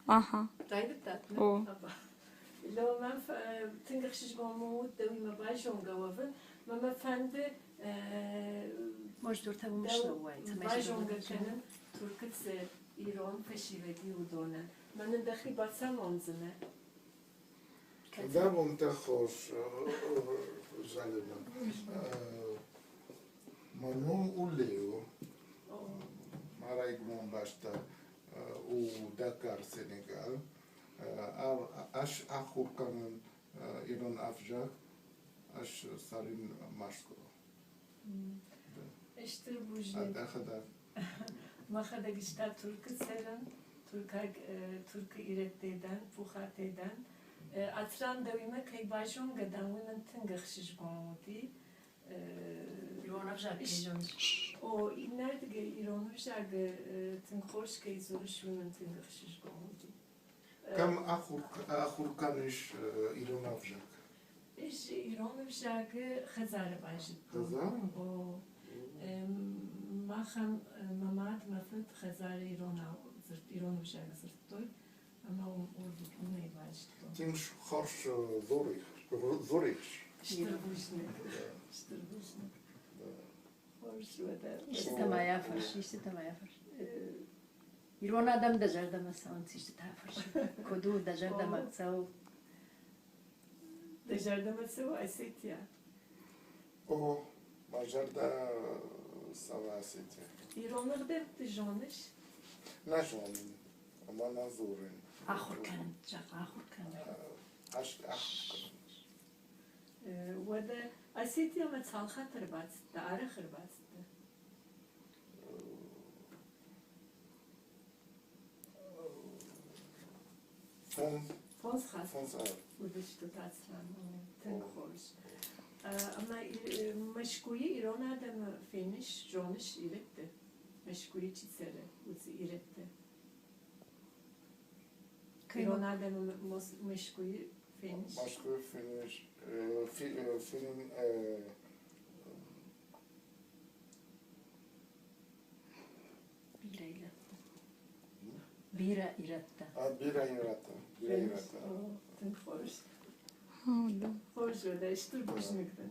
Aha. طيب تاتنا أوه. لو ما تنقخش قومو دوي ما بايشون قوافن ما فند مجدور تبو مش لواي بايشون قكنن تركت سر إيران فشيلتي ودونا ما ندخي باتسام أنزنا Да, бом те хош жалена. Манун улео. Марай гмон башта у Дакар, Сенегал. Аш ахурканын Иран Афжак, аш Сарин Машко. İşte bu jne. Ахада. Mahada gişta Türk'ü seren, Türk'ü iretteyden, puhateyden. Atran devime kay başon gadanın tıngıxşış gomudi. يوانا بجاك İş- O nerede ge İran'ı şarkı tınghoş kay zoruşunun tıngıxşış gomudi. Кам ахурканыш Иран Афжак. İş İran'ı şarkı Hazar başıdı. Hazar? O Maham Mamad Mafet Hazar İran'ı şarkı zırttoy. Ama orada bunu başıdı. Тимш хош зорих. Штырбушник. Hoş ve de. İşte tamam yaparız, işte tamam yaparız. İron adam da jar da masan işte tafarız. Kodu da jar da maksao. Dejardaması var Asya. O Macarda Savasiti. İranlı da dejanış. Naşon. Ama nazorin. Ahurkan, jak ahurkan. Aş Ve de Asya ama çalha tırbat, da ara hırbat. Fons has. Fons Burada işte tatslan. Tınghoş. Ama meşkuyi İran'a da mı finish, joniş iretti. Meşkuyi çitsere, uzi iretti. İran'a da mı meşkuyi finish. Başka finish. Film Bira iratta. Bira iratta. Bira yarattı. Bira yarattı. Tınghoş. Oldu. Hoş ve de işte bu işnikten.